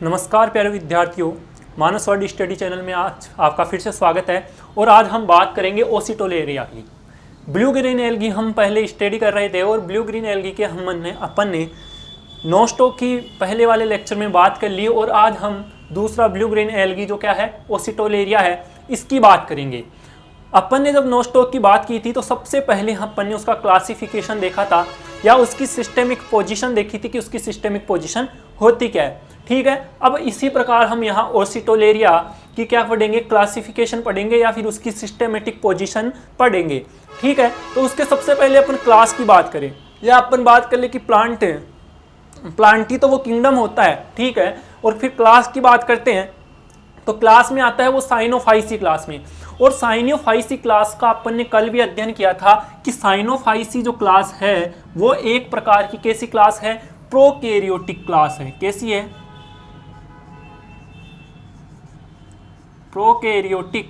नमस्कार प्यारे विद्यार्थियों, मानस वर्ड स्टडी चैनल में आज आपका फिर से स्वागत है। और आज हम बात करेंगे ओसीटोलेरिया की। ब्लू ग्रीन एल्गी हम पहले स्टडी कर रहे थे और ब्लू ग्रीन एल्गी के अपन ने नोस्टॉक की पहले वाले लेक्चर में बात कर ली और आज हम दूसरा ब्लू ग्रीन एल्गी जो क्या है ओसीटोलेरिया है इसकी बात करेंगे। अपन ने जब नोस्टॉक की बात की थी तो सबसे पहले अपन ने उसका क्लासिफिकेशन देखा था या उसकी सिस्टेमिक पोजीशन देखी थी कि उसकी सिस्टेमिक पोजीशन होती क्या है। ठीक है, अब इसी प्रकार हम यहाँ ओसीटोलेरिया की क्या पढ़ेंगे, क्लासिफिकेशन पढ़ेंगे या फिर उसकी सिस्टेमेटिक पोजीशन पढ़ेंगे। ठीक है, तो उसके सबसे पहले अपन क्लास की बात करें या अपन बात कर ले कि प्लांट ही तो वो किंगडम होता है। ठीक है, और फिर क्लास की बात करते हैं तो क्लास में आता है वो साइनोफाइसी क्लास में। और साइनोफाइसी क्लास का अपन ने कल भी अध्ययन किया था कि साइनोफाइसी जो क्लास है वो एक प्रकार की कैसी क्लास है, प्रोकैरियोटिक क्लास है। कैसी है? प्रोकैरियोटिक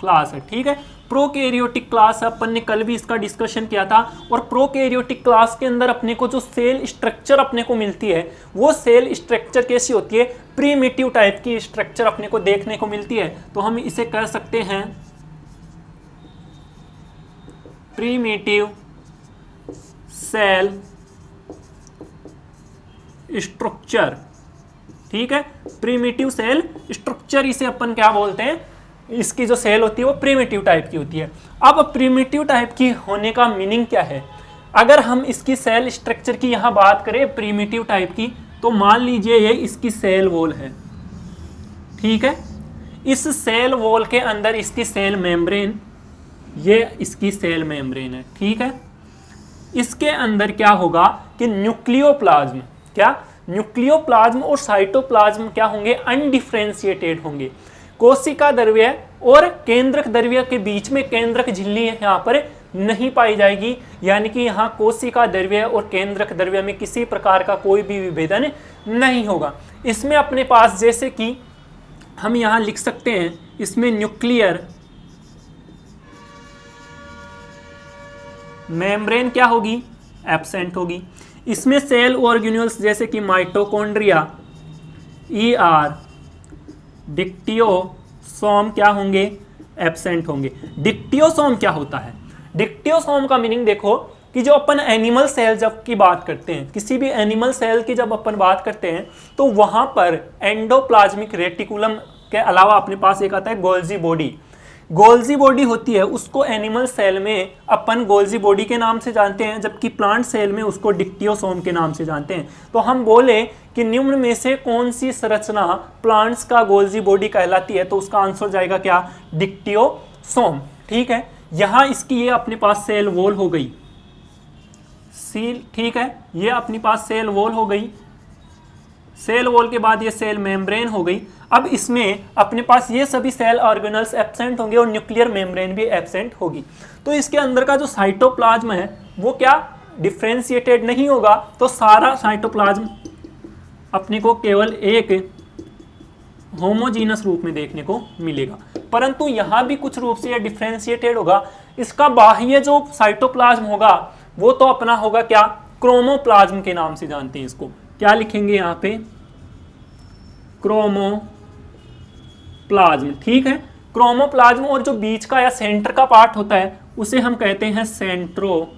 क्लास है। ठीक है, प्रोकैरियोटिक क्लास अपन ने कल भी इसका डिस्कशन किया था। और प्रोकैरियोटिक क्लास के अंदर अपने को जो सेल स्ट्रक्चर अपने को मिलती है वो सेल स्ट्रक्चर कैसी होती है, प्रीमिटिव टाइप की स्ट्रक्चर अपने को देखने को मिलती है। तो हम इसे कह सकते हैं प्रीमिटिव सेल स्ट्रक्चर। ठीक है, प्रीमिटिव सेल स्ट्रक्चर इसे अपन क्या बोलते हैं, इसकी जो सेल होती है वो प्रीमिटिव टाइप की होती है। अब प्रीमिटिव टाइप की होने का मीनिंग क्या है? अगर हम इसकी सेल स्ट्रक्चर की यहां बात करें प्रीमिटिव टाइप की, तो मान लीजिए ये इसकी सेल वॉल है। ठीक है, इस सेल वॉल के अंदर इसकी सेल मेम्ब्रेन, ये इसकी सेल मेम्ब्रेन है। ठीक है, इसके अंदर क्या होगा कि न्यूक्लियोप्लाज्म, क्या न्यूक्लियोप्लाज्म और साइटोप्लाज्म क्या होंगे, अनडिफरेंशिएटेड होंगे। कोशिका द्रव्य और केंद्रक द्रव्य के बीच में केंद्रक झिल्ली यहाँ पर नहीं पाई जाएगी, यानी कि यहाँ कोशिका द्रव्य और केंद्रक द्रव्य में किसी प्रकार का कोई भी विभेदन नहीं होगा। इसमें अपने पास जैसे कि हम यहाँ लिख सकते हैं, इसमें न्यूक्लियर मेम्ब्रेन क्या होगी, एब्सेंट होगी। इसमें सेल ऑर्गेन्यूल्स जैसे कि माइटोकॉन्ड्रिया, ईआर, डिक्टियोसोम क्या होंगे, एब्सेंट होंगे। डिक्टियोसोम क्या होता है? डिक्टियोसोम का मीनिंग देखो कि जो अपन एनिमल सेल जब की बात करते हैं, किसी भी एनिमल सेल की जब अपन बात करते हैं तो वहां पर एंडोप्लाज्मिक रेटिकुलम के अलावा अपने पास एक आता है गोल्जी बॉडी। गोल्जी बॉडी होती है, उसको एनिमल सेल में अपन गोल्जी बॉडी के नाम से जानते हैं, जबकि प्लांट सेल में उसको डिक्टियोसोम के नाम से जानते हैं। तो हम बोले कि निम्न में से कौन सी संरचना प्लांट्स का गोल्जी बॉडी कहलाती है, तो उसका आंसर जाएगा क्या, डिक्टियोसोम। ठीक है, यहां इसकी ये अपने पास सेल वॉल हो गई, सील। ठीक है, ये अपने पास सेल वॉल हो गई, सेल वॉल के बाद ये सेल मेम्ब्रेन हो गई। अब इसमें अपने पास ये सभी सेल ऑर्गेनल्स एब्सेंट होंगे और न्यूक्लियर मेम्ब्रेन भी एब्सेंट होगी। तो इसके अंदर का जो साइटोप्लाज्म है वो क्या डिफरेंशिएटेड नहीं होगा, तो सारा साइटोप्लाज्म अपने को केवल एक होमोजीनस रूप में देखने को मिलेगा। परंतु यहां भी कुछ रूप से यह डिफरेंशिएटेड होगा। इसका बाह्य जो साइटोप्लाज्म होगा वो तो अपना होगा क्या, क्रोमोप्लाज्म के नाम से जानते हैं इसको। क्या लिखेंगे यहाँ पे, क्रोमोप्लाज्म। ठीक है, क्रोमोप्लाज्म। और जो बीच का या सेंटर का पार्ट होता है उसे हम कहते हैं सेंट्रोप्लाज्म।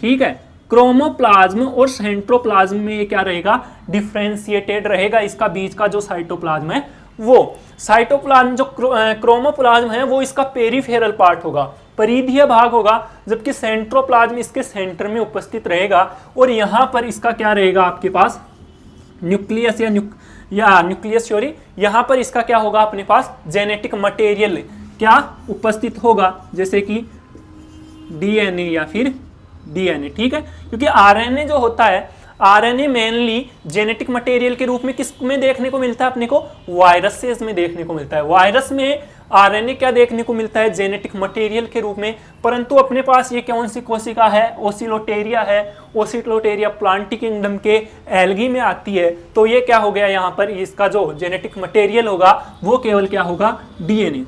ठीक है, क्रोमोप्लाज्म और सेंट्रोप्लाज्म में ये क्या रहेगा, डिफरेंशिएटेड रहेगा। इसका बीच का जो साइटोप्लाज्म है वो साइटोप्लाज्म, जो क्रोमोप्लाज्म है वो इसका पेरिफेरल पार्ट होगा, परिधीय भाग होगा, जबकि सेंट्रोप्लाज्म इसके सेंटर में उपस्थित रहेगा। और यहां पर इसका क्या रहेगा, आपके पास न्यूक्लियस या न्यूक्लियस सॉरी, यहां पर इसका क्या होगा, अपने पास जेनेटिक मटेरियल क्या उपस्थित होगा, जैसे कि डीएनए या फिर डीएनए। ठीक है, क्योंकि आरएनए जो होता है, आरएनए मेनली जेनेटिक मटेरियल के रूप में किस में देखने को मिलता है, अपने को वायरसेस में देखने को मिलता है। वायरस में आरएनए क्या देखने को मिलता है, जेनेटिक मटेरियल के रूप में। परंतु अपने पास ये कौन सी कोशिका है, ओसिलोटेरिया है। ओसिलोटेरिया प्लांट किंगडम के एल्गी में आती है। तो ये क्या हो गया, यहाँ पर इसका जो जेनेटिक मटेरियल होगा वो केवल क्या होगा, डीएनए।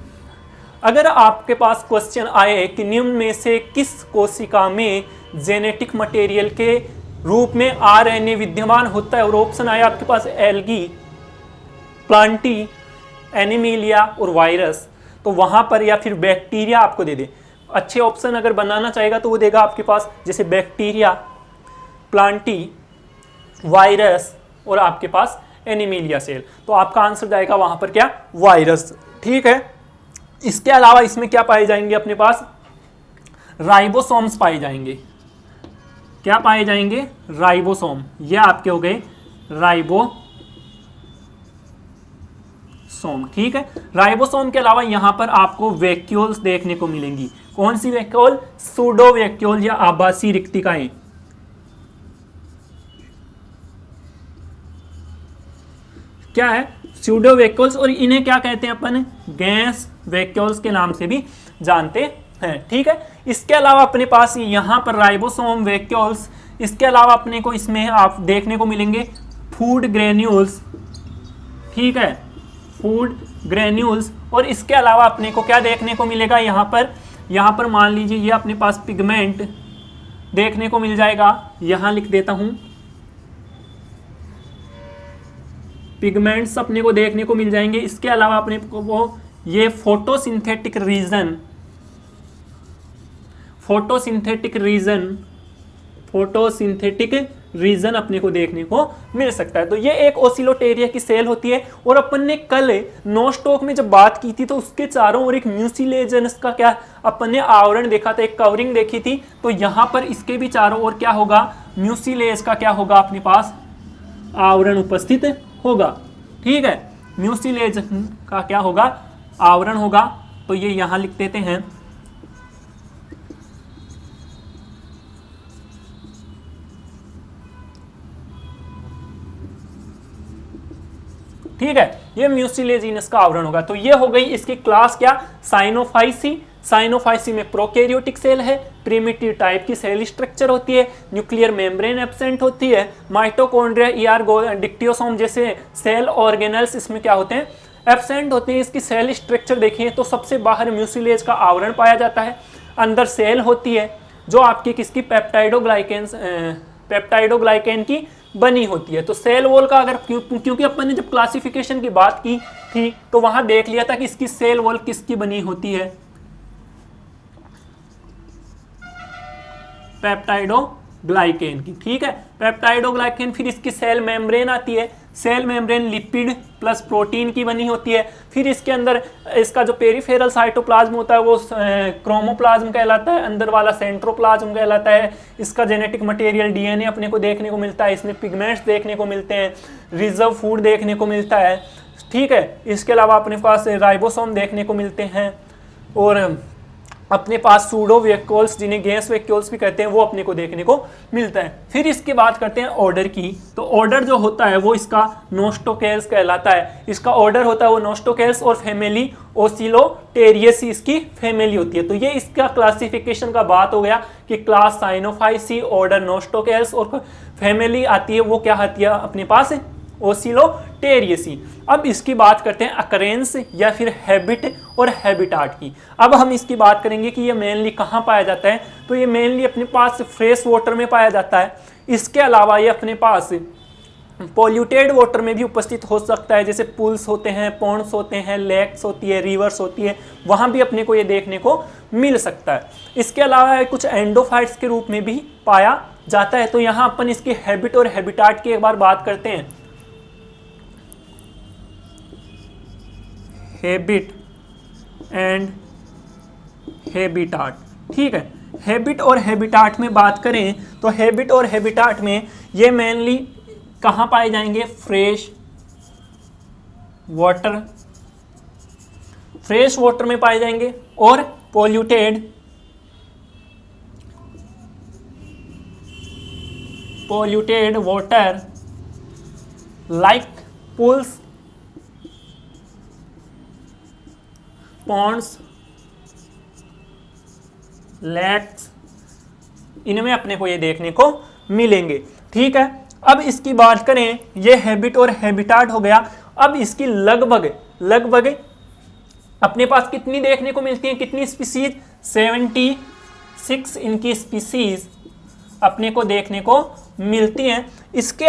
अगर आपके पास क्वेश्चन आए कि निम्न में से किस कोशिका में जेनेटिक मटेरियल के रूप में आरएनए विद्यमान होता है, और ऑप्शन आया आपके पास एल्गी, प्लांटी, एनिमिलिया और वायरस, तो वहां पर या फिर बैक्टीरिया आपको दे दे। अच्छे ऑप्शन अगर बनाना चाहेगा तो वो देगा आपके पास जैसे बैक्टीरिया, प्लांटी, वायरस और आपके पास एनिमिलिया सेल, तो आपका आंसर जाएगा वहां पर क्या, वायरस। ठीक है, इसके अलावा इसमें क्या पाए जाएंगे अपने पास, राइबोसोम्स पाए जाएंगे। क्या पाए जाएंगे, राइबोसोम, ये आपके हो गए राइबोसोम। ठीक है, राइबोसोम के अलावा यहां पर आपको वैक्यूल्स देखने को मिलेंगी। कौन सी वैक्यूल, सूडो वैक्यूल या आभासी रिक्तिकाएं। क्या है, सूडो वैक्यूल्स, और इन्हें क्या कहते हैं अपन, गैस वैक्यूल्स के नाम से भी जानते हैं। ठीक है, इसके अलावा अपने पास यहां पर राइबोसोम, वैक्यूल्स, इसके अलावा अपने को इसमें आप देखने को मिलेंगे फूड ग्रेन्यूल्स। ठीक है, फूड ग्रेन्यूल्स, और इसके अलावा अपने को क्या देखने को मिलेगा यहां पर मान लीजिए ये अपने पास पिगमेंट देखने को मिल जाएगा, यहां लिख देता हूं, पिगमेंट्स अपने को देखने को मिल जाएंगे। इसके अलावा अपने को वो ये फोटोसिंथेटिक रीजन अपने को देखने को मिल सकता है। तो ये एक ओसिलोटेरिया की सेल होती है, और अपन ने कल नोस्टॉक में जब बात की थी तो उसके चारों ओर एक म्यूसिलेजन्स का क्या अपन ने आवरण देखा था, एक कवरिंग देखी थी। तो यहां पर इसके भी चारों ओर क्या होगा, म्यूसिलेज का क्या होगा अपने पास आवरण उपस्थित होगा। ठीक है, म्यूसिलेज का क्या होगा, आवरण होगा। तो ये यहां लिख देते हैं, ठीक है, ये म्यूसिलेजिनस का आवरण होगा। तो ये हो गई इसकी क्लास क्या, साइनोफाइसी। साइनोफाइसी में प्रोकैरियोटिक सेल है, प्रिमिटिव टाइप की सेल स्ट्रक्चर होती है, न्यूक्लियर मेम्ब्रेन एब्सेंट होती है, माइटोकॉन्ड्रिया, डिक्टियोसोम जैसे सेल ऑर्गेनल्स इसमें क्या होते हैं, एब्सेंट होते हैं। इसकी सेल स्ट्रक्चर देखें तो सबसे बाहर म्यूसिलेज का आवरण पाया जाता है, अंदर सेल होती है जो आपकी किसकी, पेप्टाइडोग्लाइकेन की बनी होती है। तो सेल वॉल का अगर क्योंकि अपन ने जब क्लासिफिकेशन की बात की थी तो वहां देख लिया था कि इसकी सेल वॉल किसकी बनी होती है, पेप्टाइडोग्लाइकेन की। ठीक है, पेप्टाइडोग्लाइकेन, फिर इसकी सेल मेम्ब्रेन आती है, cell membrane lipid plus protein की बनी होती है। फिर इसके अंदर इसका जो पेरिफेरल साइटोप्लाज्म होता है वो क्रोमोप्लाज्म कहलाता है, अंदर वाला सेंट्रोप्लाज्म कहलाता है। इसका जेनेटिक मटेरियल डीएनए अपने को देखने को मिलता है, इसमें पिगमेंट्स देखने को मिलते हैं, रिजर्व फूड देखने को मिलता है। ठीक है, इसके अलावा अपने पास राइबोसोम देखने को मिलते हैं, और अपने पास सूडो वैक्यूल्स जिन्हें गैस वैक्यूल्स भी कहते हैं वो अपने को देखने को मिलता है। फिर इसकी बात करते हैं ऑर्डर की। तो ऑर्डर जो होता है वो इसका नोस्टोकेल्स कहलाता है, इसका ऑर्डर होता है वो नोस्टोकेल्स, और फैमिली ओसिलोटेरियसी इसकी फैमिली होती है। तो ये इसका क्लासिफिकेशन का बात हो गया कि क्लास साइनोफाइसी, ऑर्डर नोस्टोकेल्स, और फैमिली आती है वो क्या आती है अपने पास, ओसिलोटेरियसी। अब इसकी बात करते हैं अकरेंस या फिर हैबिट और हैबिटाट की। अब हम इसकी बात करेंगे कि ये मेनली कहाँ पाया जाता है। तो ये मेनली अपने पास फ्रेश वाटर में पाया जाता है। इसके अलावा ये अपने पास पॉल्यूटेड वाटर में भी उपस्थित हो सकता है, जैसे पूल्स होते हैं, पॉन्ड्स होते हैं, लेक्स होती है, रिवर्स होती है, वहाँ भी अपने को ये देखने को मिल सकता है। इसके अलावा कुछ एंडोफाइट्स के रूप में भी पाया जाता है। तो यहाँ अपन इसकी हैबिट और हैबिटाट की एक बार बात करते हैं। Habit and habitat. ठीक है, हैबिट और हैबिटाट में बात करें तो हैबिट और हैबिटाट में ये मेनली कहाँ पाए जाएंगे, फ्रेश वाटर में पाए जाएंगे, और polluted water like pools, ponds, lakes, इनमें अपने को ये देखने को मिलेंगे। ठीक है, अब इसकी बात करें, ये हैबिट और हैबिटाट हो गया। अब इसकी लगभग अपने पास कितनी देखने को मिलती है, कितनी स्पीसीज, 76 इनकी स्पीसीज अपने को देखने को मिलती हैं। इसके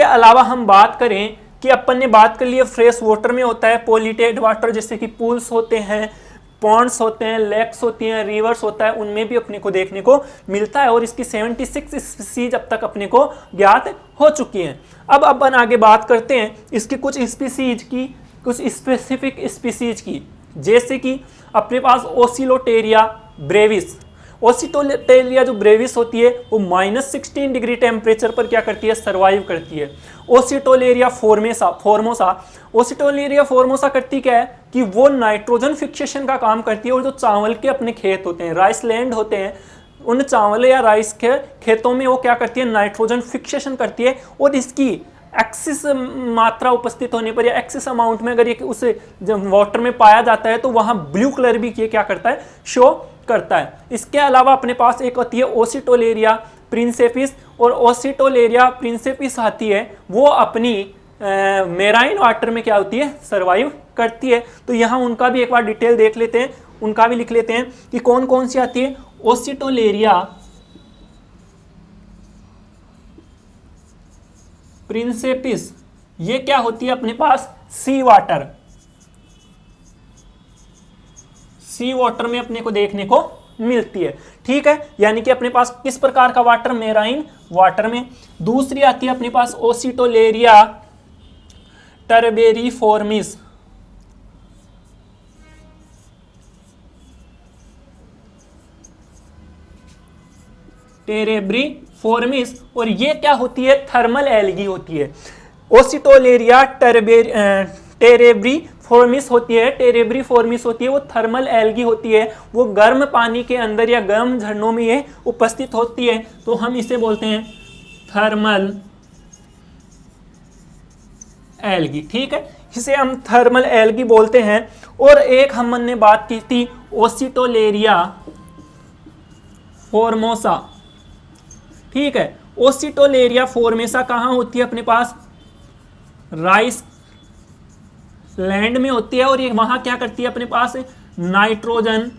अलावा हम बात करें कि अपन ने बात कर ली फ्रेश वाटर में होता है पोल्यूटेड वाटर, जैसे कि पूल्स होते हैं, पॉन्ड्स होते हैं, लेक्स होती हैं, रिवर्स होता है, उनमें भी अपने को देखने को मिलता है। और इसकी 76 स्पीसीज अब तक अपने को ज्ञात हो चुकी हैं। अब अपन आगे बात करते हैं इसकी कुछ स्पीसीज की, कुछ स्पेसिफिक स्पीसीज की, जैसे कि अपने पास ओसिलोटेरिया ब्रेविस। ओसिलोटेरिया जो ब्रेविस होती है वो -16 डिग्री टेम्परेचर पर क्या करती है, सर्वाइव करती है। ओसिटोलेरिया फॉर्मोसा ओसिटोलेरिया फॉर्मोसा करती क्या है कि वो नाइट्रोजन फिक्सेशन का काम करती है। और जो चावल के अपने खेत होते हैं, राइस लैंड होते हैं, उन चावल या राइस के खेतों में वो क्या करती है, नाइट्रोजन फिक्सेशन करती है। और इसकी एक्सिस मात्रा उपस्थित होने पर या एक्सिस अमाउंट में अगर ये उस जब वाटर में पाया जाता है तो वहाँ ब्लू कलर भी ये क्या करता है, शो करता है। इसके अलावा अपने पास एक होती है ओसिटोलेरिया प्रिंसेपिस, और ओसिटोलेरिया प्रिंसेपिस आती है वो अपनी मेराइन वाटर में क्या होती है, सर्वाइव करती है। तो यहाँ उनका भी एक बार डिटेल देख लेते हैं, उनका भी लिख लेते हैं कि कौन कौन सी आती है। ओसिटोलेरिया प्रिंसेपिस ये क्या होती है अपने पास, सी वाटर में अपने को देखने को मिलती है। ठीक है, यानी कि अपने पास किस प्रकार का वाटर, मेराइन वाटर में। दूसरी आती है अपने पास ओसिटोलेरिया टर्बेरिफॉर्मिस। टेरेब्रिफॉर्मिस, और ये क्या होती है, थर्मल एल्गी होती है। ओसिटोलेरिया टेरेब्रिफॉर्मिस होती है, टेरेब्रिफॉर्मिस होती है वो थर्मल एल्गी होती है, वो गर्म पानी के अंदर या गर्म झरनों में ये उपस्थित होती है। तो हम इसे बोलते हैं थर्मल एल्गी। ठीक है, इसे हम थर्मल एल्गी बोलते हैं। और एक हमने बात की थी ओसिटोलेरिया फॉर्मोसा। ठीक है, ओसिटोलेरिया फॉर्मोसा कहाँ होती है अपने पास, राइस लैंड में होती है। और ये वहां क्या करती है अपने पास, नाइट्रोजन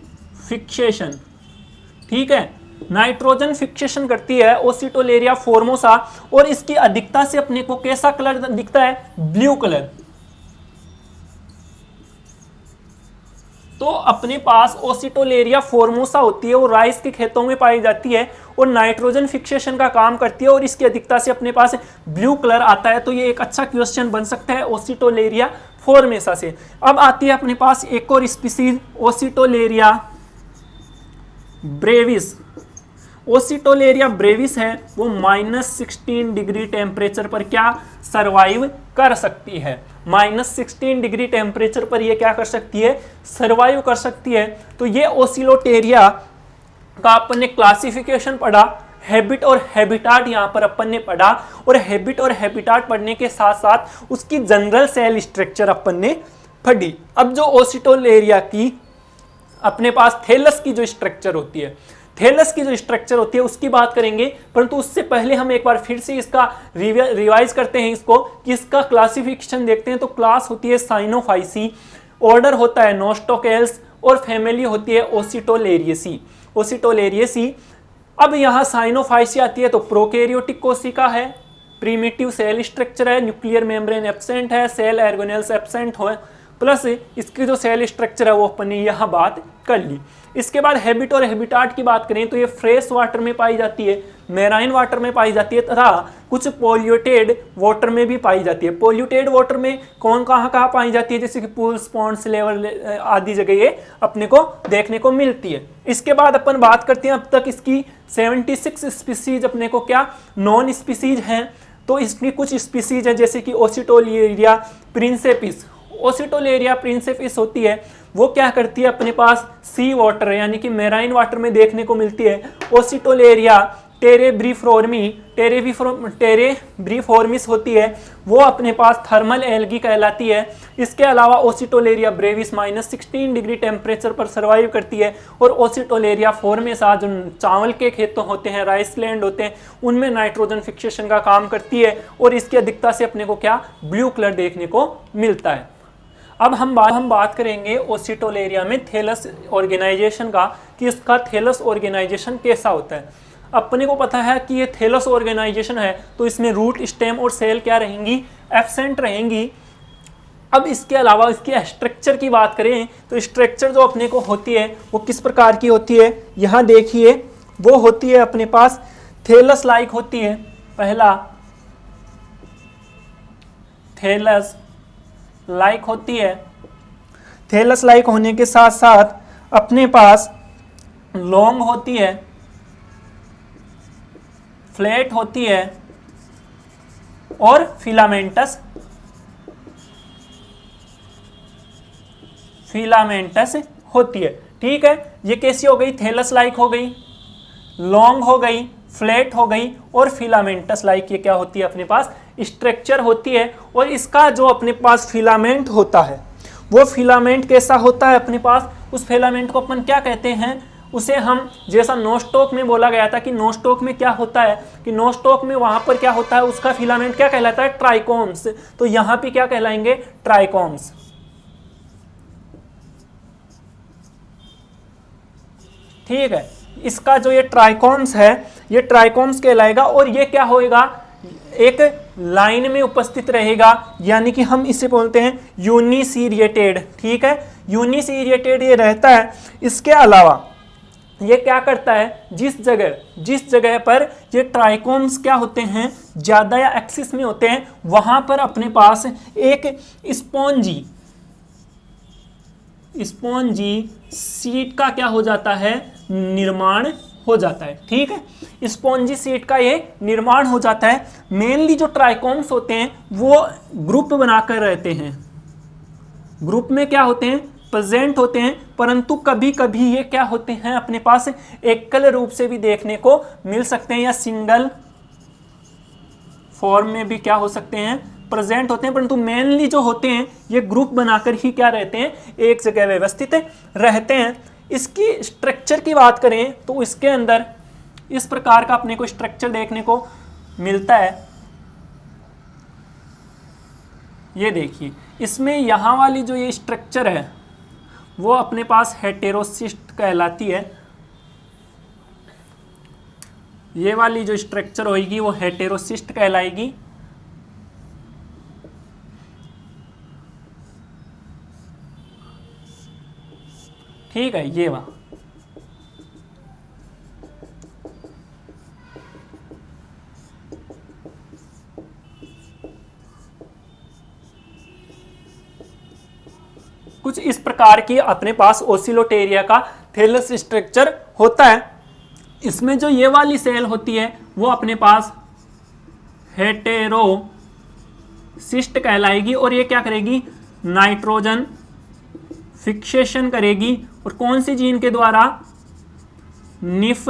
फिक्सेशन। ठीक है, नाइट्रोजन फिक्सेशन करती है ओसिटोलेरिया फॉर्मोसा। और इसकी अधिकता से अपने को कैसा कलर दिखता है, ब्लू कलर। तो अपने पास ओसिटोलेरिया फॉर्मोसा होती है, वो राइस के खेतों में पाई जाती है और नाइट्रोजन फिक्सेशन का काम करती है, और इसकी अधिकता से अपने पास ब्लू कलर आता है। तो ये एक अच्छा क्वेश्चन बन सकता है ओसिटोलेरिया फॉर्मोसा से। अब आती है अपने पास एक और स्पीसीज, ओसिटोलेरिया ब्रेविस। ओसिटोलेरिया ब्रेविस है वो -16 डिग्री टेम्परेचर पर क्या सर्वाइव कर सकती है, -16 डिग्री टेम्परेचर पर ये क्या कर सकती है, सर्वाइव कर सकती है। तो ये ओसिलोटेरिया का अपन ने क्लासिफिकेशन पढ़ा, हैबिट और हैबिटाट यहाँ पर अपन ने पढ़ा, और हैबिट और हैबिटाट पढ़ने के साथ साथ उसकी जनरल सेल स्ट्रक्चर अपन ने पढ़ी। अब जो ओसिटोलेरिया की अपने पास थैलस की जो स्ट्रक्चर होती है, थैलस की जो स्ट्रक्चर होती है उसकी बात करेंगे, परंतु उससे पहले हम एक बार फिर से इसका रिवाइज करते हैं इसको, कि इसका क्लासिफिकेशन देखते हैं। तो क्लास होती है साइनोफाइसी, ऑर्डर होता है नोस्टोकेल्स, और फैमिली होती है ओसिटोलेरियसी। अब यहाँ साइनोफाइसी आती है तो प्रोकैरियोटिक कोशिका है, प्रीमिटिव सेल स्ट्रक्चर है, न्यूक्लियर मेम्ब्रेन एब्सेंट है, सेल ऑर्गेनेल्स एब्सेंट हो, प्लस इसकी जो सेल स्ट्रक्चर है वो अपन ने यहाँ बात कर ली। इसके बाद हैबिट और हैबिटाट की बात करें तो ये फ्रेश वाटर में पाई जाती है, मेराइन वाटर में पाई जाती है, तथा कुछ पोल्यूटेड वाटर में भी पाई जाती है। पोल्यूटेड वाटर में कौन कहाँ पाई जाती है, जैसे कि पूल्स, पॉन्ड्स, लेवल आदि जगह ये अपने को देखने को मिलती है। इसके बाद अपन बात करते हैं, अब तक इसकी 76 स्पीसीज अपने को क्या नॉन स्पीसीज हैं। तो इसकी कुछ स्पीसीज है जैसे कि ओसिटोलेरिया प्रिंसेपिस। ओसिटोलेरिया प्रिंसेपिस होती है वो क्या करती है, अपने पास सी वाटर यानी कि मेराइन वाटर में देखने को मिलती है। ओसिटोलेरिया टेरेब्रिफॉर्मिस होती है वो अपने पास थर्मल एल्गी कहलाती है। इसके अलावा ओसिटोलेरिया ब्रेविस -16 डिग्री टेम्परेचर पर सर्वाइव करती है। और ओसिटोलेरिया फॉर्मोसा जो चावल के खेतों होते हैं, राइस लैंड होते हैं, उनमें नाइट्रोजन फिक्सेशन का काम करती है, और इसकी अधिकता से अपने को क्या ब्लू कलर देखने को मिलता है। अब हम बात करेंगे ओसिटोलेरिया में थैलस ऑर्गेनाइजेशन का, कि इसका थैलस ऑर्गेनाइजेशन कैसा होता है। अपने को पता है कि ये थैलस ऑर्गेनाइजेशन है, तो इसमें रूट, स्टेम और सेल क्या रहेंगी, एब्सेंट रहेंगी। अब इसके अलावा इसके स्ट्रक्चर की बात करें तो स्ट्रक्चर जो अपने को होती है वो किस प्रकार की होती है, यहाँ देखिए वो होती है अपने पास थैलस लाइक होती है। पहला थैलस लाइक होती है। थैलस लाइक होने के साथ साथ अपने पास लॉन्ग होती है, फ्लैट होती है और फिलामेंटस होती है। ठीक है, ये कैसी हो गई, थैलस लाइक हो गई, लॉन्ग हो गई, फ्लैट हो गई और फिलामेंटस लाइक ये क्या होती है अपने पास, स्ट्रक्चर होती है। और इसका जो अपने पास फिलामेंट होता है वो फिलामेंट कैसा होता है अपने पास, उस फिलामेंट को अपन क्या कहते हैं, उसे हम, जैसा नोस्टॉक में बोला गया था कि नोस्टॉक में क्या होता है, कि नोस्टॉक में वहां पर क्या होता है, उसका फिलामेंट क्या कहलाता है, ट्राइकोम्स। तो यहां पे क्या कहलाएंगे, ट्राइकोम्स। ठीक है, इसका जो ये ट्राइकोम्स है ये ट्राइकोम्स कहलाएगा। और ये क्या होएगा, एक लाइन में उपस्थित रहेगा, यानी कि हम इसे बोलते हैं यूनिसीरिएटेड। ठीक है, यूनिसीरिएटेड ये रहता है। इसके अलावा ये क्या करता है, जिस जगह पर ये ट्राइकोम्स क्या होते हैं, ज्यादा या एक्सिस में होते हैं, वहां पर अपने पास एक स्पॉन्जी सीट का क्या हो जाता है, निर्माण हो जाता है। ठीक है, स्पॉन्जी सीट का ये निर्माण हो जाता है। मेनली जो ट्राइकोम्स होते हैं वो ग्रुप बनाकर रहते हैं, ग्रुप में क्या होते हैं, प्रेजेंट होते हैं, परंतु कभी कभी ये क्या होते हैं अपने पास एकल रूप से भी देखने को मिल सकते हैं, या सिंगल फॉर्म में भी क्या हो सकते हैं, प्रेजेंट होते हैं। परंतु मेनली जो होते हैं ये ग्रुप बनाकर ही क्या रहते हैं, एक जगह व्यवस्थित रहते हैं। इसकी स्ट्रक्चर की बात करें तो इसके अंदर इस प्रकार का अपने को स्ट्रक्चर देखने को मिलता है। ये देखिए, इसमें यहाँ वाली जो ये स्ट्रक्चर है वो अपने पास हेटेरोसिस्ट कहलाती है। ये वाली जो स्ट्रक्चर होगी वो हेटेरोसिस्ट कहलाएगी। ठीक है, ये वहाँ कुछ इस प्रकार की अपने पास ओसिलोटेरिया का थैलस स्ट्रक्चर होता है। इसमें जो ये वाली सेल होती है वो अपने पास हेटेरोसिस्ट कहलाएगी। और ये क्या करेगी, नाइट्रोजन फिक्सेशन करेगी। और कौन सी जीन के द्वारा, निफ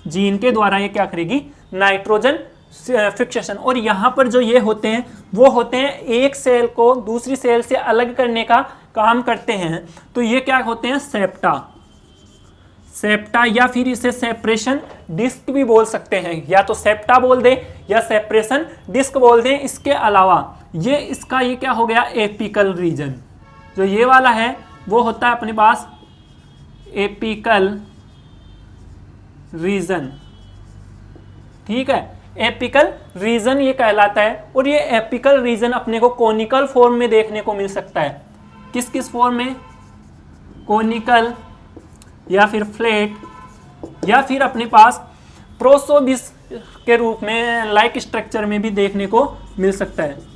जीन के द्वारा ये क्या करेगी, नाइट्रोजन फिक्सेशन। और यहां पर जो ये होते हैं वो होते हैं एक सेल को दूसरी सेल से अलग करने का काम करते हैं। तो ये क्या होते हैं, सेप्टा या फिर इसे सेपरेशन डिस्क भी बोल सकते हैं, या तो सेप्टा बोल दें या सेपरेशन डिस्क बोल दें। इसके अलावा ये इसका ये क्या हो गया, एपिकल रीजन। जो ये वाला है वो होता है अपने पास एपिकल रीजन। ठीक है, एपिकल रीजन ये कहलाता है। और ये एपिकल रीजन अपने को कोनिकल फॉर्म में देखने को मिल सकता है। किस किस फॉर्म में, कोनिकल या फिर फ्लैट, या फिर अपने पास प्रोसोबिस के रूप में लाइक स्ट्रक्चर में भी देखने को मिल सकता है।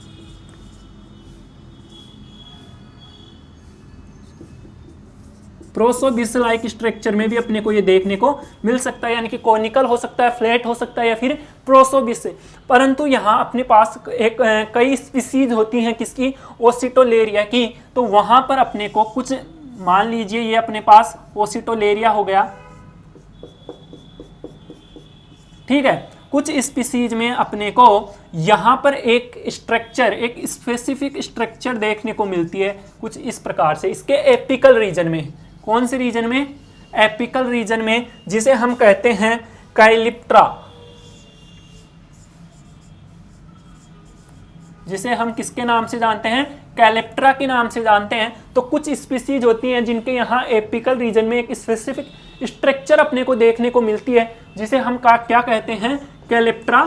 प्रोसोबिस लाइक स्ट्रक्चर में भी अपने को ये देखने को मिल सकता है, यानी कि कोनिकल हो सकता है, फ्लैट हो सकता है, या फिर प्रोसोबिस। परंतु यहाँ अपने पास एक कई स्पीसीज होती हैं किसकी, ओसिटोलेरिया की। तो वहां पर अपने को कुछ, मान लीजिए ये अपने पास ओसिटोलेरिया हो गया। ठीक है, कुछ स्पीसीज में अपने को यहां पर एक स्ट्रक्चर, एक स्पेसिफिक स्ट्रक्चर देखने को मिलती है कुछ इस प्रकार से, इसके एपिकल रीजन में। कौन से रीजन में, एपिकल रीजन में, जिसे हम कहते हैं काइलिप्ट्रा, जिसे हम किसके नाम से जानते हैं, कैलेप्ट्रा के नाम से जानते हैं। तो कुछ स्पीसीज होती हैं जिनके यहाँ एपिकल रीजन में एक स्पेसिफिक स्ट्रक्चर अपने को देखने को मिलती है, जिसे हम क्या कहते हैं, कैलेप्ट्रा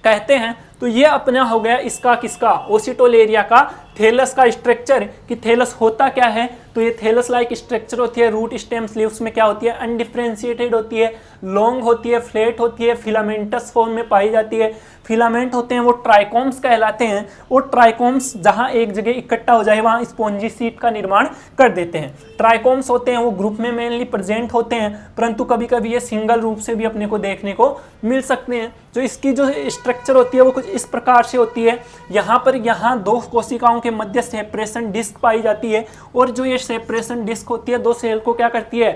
कहते हैं। तो ये अपना हो गया इसका किसका, ओसिटोलेरिया का थैलस का स्ट्रक्चर, कि थैलस होता क्या है। तो ये थैलस लाइक स्ट्रक्चर होती है, रूट स्टेम्स लीव्स में क्या होती है, अनडिफरेंशिएटेड होती है, लॉन्ग होती है, फ्लैट होती है, फिलामेंटस फॉर्म में पाई जाती है। फिलामेंट होते हैं वो ट्राइकोम्स कहलाते हैं, और ट्राइकोम्स जहां एक जगह इकट्ठा हो जाए वहां स्पॉन्जी सीट का निर्माण कर देते हैं। ट्राइकोम्स होते हैं वो ग्रुप में मेनली प्रेजेंट होते हैं, परंतु कभी कभी ये सिंगल रूप से भी अपने को देखने को मिल सकते हैं। जो इसकी जो स्ट्रक्चर होती है वो कुछ इस प्रकार से होती है। यहाँ दो कोशिकाओं के मध्य सेपरेशन डिस्क पाई जाती है, और जो ये सेपरेशन डिस्क होती है दो सेल को क्या करती है,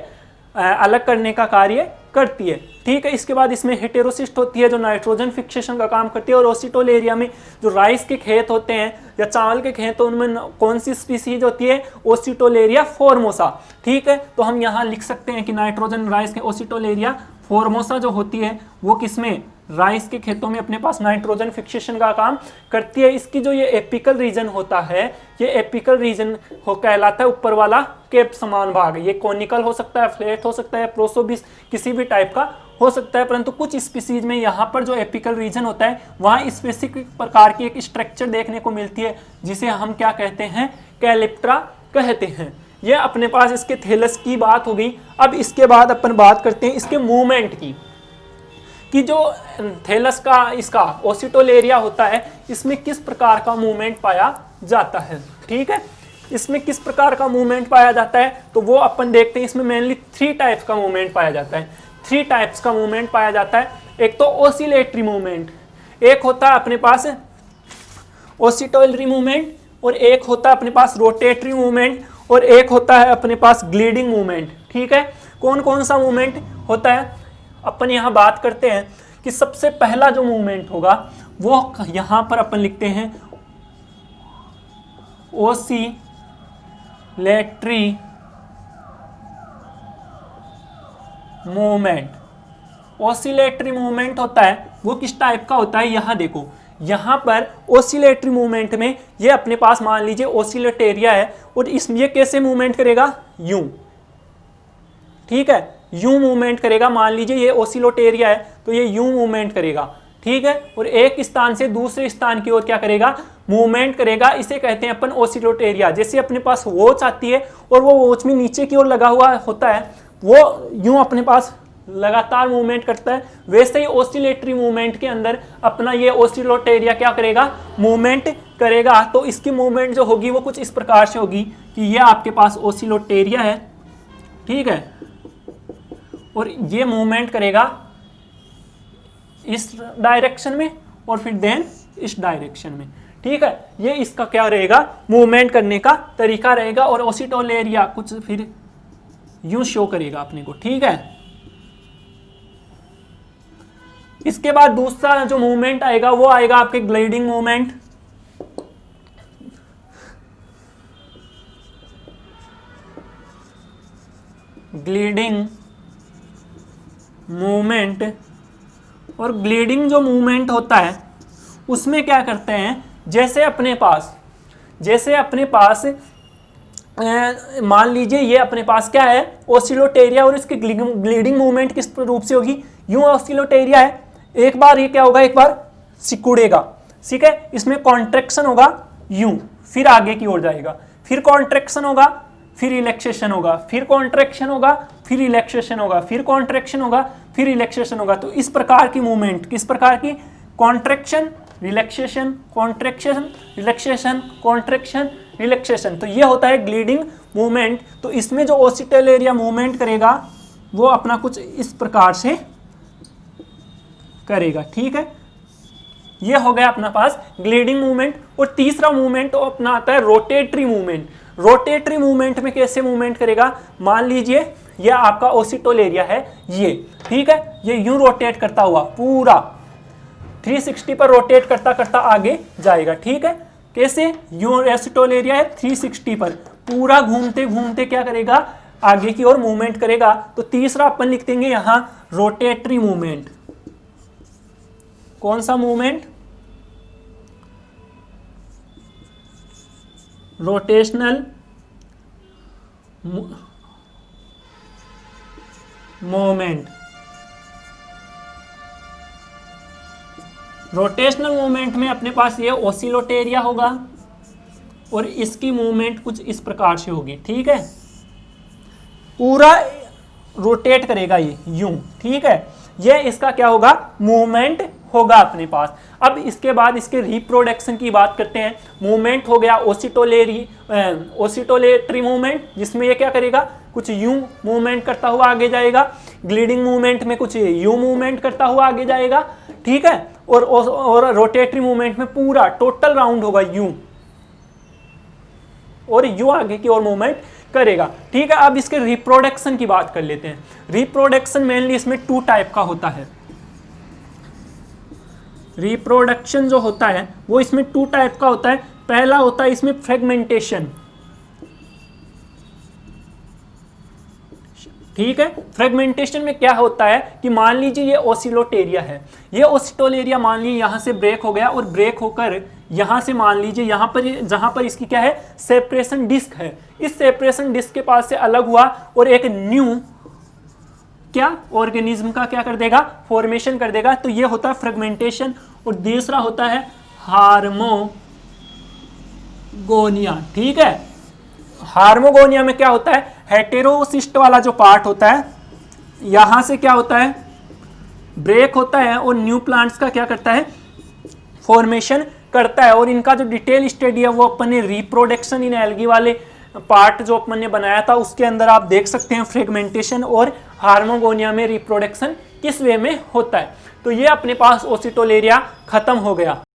अलग करने का कार्य करती है। ठीक है, इसके बाद इसमें हेटेरोसिस्ट होती है जो नाइट्रोजन फिक्सेशन का काम करती है। और ओसिटोलेरिया में जो राइस के खेत होते हैं या चावल के खेत, तो उनमें कौन सी स्पीसीज होती है, ओसिटोलेरिया फॉर्मोसा। ठीक है, तो हम यहाँ लिख सकते हैं कि नाइट्रोजन राइस के ओसिटोलेरिया फॉर्मोसा जो होती है वो किसमें, राइस के खेतों में अपने पास नाइट्रोजन फिक्सेशन का काम करती है। इसकी जो ये एपिकल रीजन होता है, ये एपिकल रीजन हो कहलाता है ऊपर वाला केप समान भाग। ये कोनिकल हो सकता है, फ्लैट हो सकता है, प्रोसोबिस किसी भी टाइप का हो सकता है, परंतु कुछ स्पीसीज में यहाँ पर जो एपिकल रीजन होता है वहाँ स्पेसिफिक प्रकार की एक स्ट्रक्चर देखने को मिलती है, जिसे हम क्या कहते हैं, कैलेप्ट्रा कहते हैं। ये अपने पास इसके थैलस की बात हो गई। अब इसके बाद अपन बात करते हैं इसके मूवमेंट की, कि जो थैलस का इसका ओसिटोलेरिया होता है इसमें किस प्रकार का मूवमेंट पाया जाता है। ठीक है, इसमें किस प्रकार का मूवमेंट पाया जाता है, तो वो अपन देखते हैं। इसमें मेनली 3 टाइप्स का मूवमेंट पाया जाता है। 3 टाइप्स का मूवमेंट पाया जाता है। एक तो ओसिलेटरी मूवमेंट, एक होता है अपने पास ओसिटोलरी मूवमेंट, और एक होता है अपने पास रोटेटरी मूवमेंट, और एक होता है अपने पास ग्लीडिंग मूवमेंट। ठीक है, कौन कौन सा मूवमेंट होता है, अपन यहाँ बात करते हैं कि सबसे पहला जो मूवमेंट होगा वो यहाँ पर अपन लिखते हैं ओसिलेटरी मूवमेंट। ओसिलेटरी मूवमेंट होता है वो किस टाइप का होता है, यहाँ देखो, यहाँ पर ओसिलेटरी मूवमेंट में ये अपने पास मान लीजिए ओसिलेटेरिया है, और इसमें ये कैसे मूवमेंट करेगा, यूं। ठीक है, यूं मूवमेंट करेगा। मान लीजिए ये ओसिलोटेरिया है तो ये यूं मूवमेंट करेगा। ठीक है, और एक स्थान से दूसरे स्थान की ओर क्या करेगा, मूवमेंट करेगा। इसे कहते हैं अपन ओसिलोटेरिया। जैसे अपने पास वॉच आती है और वो वॉच में नीचे की ओर लगा हुआ होता है, वो यूं अपने पास लगातार मूवमेंट करता है, वैसे ही ओसिलेटरी मूवमेंट के अंदर अपना ये ओसिलोटेरिया क्या करेगा, मूवमेंट करेगा। तो इसकी मूवमेंट जो होगी वो कुछ इस प्रकार से होगी कि ये आपके पास ओसिलोटेरिया है। ठीक है, और ये मूवमेंट करेगा इस डायरेक्शन में और फिर देन इस डायरेक्शन में। ठीक है, ये इसका क्या रहेगा, मूवमेंट करने का तरीका रहेगा। और ओसिटोलेरिया कुछ फिर यूं शो करेगा अपने को। ठीक है, इसके बाद दूसरा जो मूवमेंट आएगा वो आएगा आपके ग्लाइडिंग मूवमेंट। ग्लाइडिंग मूवमेंट, और ग्लाइडिंग जो मूवमेंट होता है उसमें क्या करते हैं, जैसे अपने पास मान लीजिए ये अपने पास क्या है, ओसिलोटेरिया, और इसकी ग्लाइडिंग मूवमेंट किस रूप से होगी, यूं ओसिलोटेरिया है, एक बार ये क्या होगा, एक बार सिकुड़ेगा। ठीक है, इसमें कॉन्ट्रैक्शन होगा यूं, फिर आगे की ओर जाएगा, फिर कॉन्ट्रैक्शन होगा, फिर रिलैक्सेशन होगा, फिर कॉन्ट्रैक्शन होगा, फिर रिलैक्सेशन होगा, फिर कॉन्ट्रैक्शन होगा, फिर रिलैक्सेशन होगा। तो इस प्रकार की मूवमेंट, किस प्रकार की, contraction relaxation, contraction relaxation, contraction relaxation. तो ये होता है ग्लाइडिंग मूवमेंट। तो इसमें जो ओसिटोलेरिया मूवमेंट करेगा वो अपना कुछ इस प्रकार से करेगा। ठीक है, ये हो गया अपना पास ग्लाइडिंग मूवमेंट। और तीसरा मूवमेंट तो अपना आता है रोटेटरी मूवमेंट। रोटेटरी मूवमेंट में कैसे मूवमेंट करेगा, मान लीजिए ये आपका ओसिटोलेरिया है ये। ठीक है, ये यूं रोटेट करता हुआ पूरा 360 पर रोटेट करता करता आगे जाएगा। ठीक है, कैसे, यूं ओसिटोलेरिया है 360 पर पूरा घूमते घूमते क्या करेगा, आगे की ओर मूवमेंट करेगा। तो तीसरा अपन लिख देंगे यहां रोटेटरी मूवमेंट। कौन सा movement, rotational moment, rotational movement में अपने पास ये ओसिलोटेरिया होगा और इसकी मूवमेंट कुछ इस प्रकार से होगी, ठीक है, पूरा रोटेट करेगा ये यूं, ठीक है, ये इसका क्या होगा, मूवमेंट होगा अपने पास। अब इसके बाद इसके रिप्रोडक्शन की बात करते हैं। मूवमेंट हो गया ओसिटोलेटरी मूवमेंट, जिसमें ये क्या करेगा, कुछ यूं मूवमेंट करता हुआ आगे जाएगा। ग्लीडिंग मूवमेंट में कुछ यूं मूवमेंट करता हुआ आगे जाएगा, ठीक है, और रोटेटरी मूवमेंट में पूरा टोटल राउंड होगा यूं, और यूं आगे की ओर मूवमेंट करेगा, ठीक है। अब इसके रिप्रोडक्शन की बात कर लेते हैं। रिप्रोडक्शन मेनली इसमें 2 टाइप का होता है। रिप्रोडक्शन जो होता है वो इसमें 2 टाइप का होता है। पहला होता है इसमें फ्रेगमेंटेशन, ठीक है। फ्रेगमेंटेशन में क्या होता है कि मान लीजिए ये ओसिलोटेरिया है, ये ओसिटोलेरिया मान लीजिए यहां से ब्रेक हो गया और ब्रेक होकर यहां से मान लीजिए यहां पर, जहां पर इसकी क्या है, सेपरेशन डिस्क है, इस सेपरेशन डिस्क के पास से अलग हुआ और एक न्यू क्या ऑर्गेनिज्म का क्या कर देगा, फॉर्मेशन कर देगा, तो ये होता है फ्रेगमेंटेशन। और दूसरा होता है हार्मोगोनिया, ठीक है। हार्मोगोनिया में क्या होता है, हेटेरोसिस्ट वाला जो पार्ट होता है, यहां से क्या होता है, ब्रेक होता है और न्यू प्लांट्स का क्या करता है, फॉर्मेशन करता है। और इनका जो डिटेल स्टडी है वो अपन ने रिप्रोडक्शन इन एल्गी वाले पार्ट जो अपन ने बनाया था उसके अंदर आप देख सकते हैं फ्रेगमेंटेशन और हार्मोगोनिया में रिप्रोडक्शन किस वे में होता है। तो ये अपने पास ओसिटोलेरिया खत्म हो गया।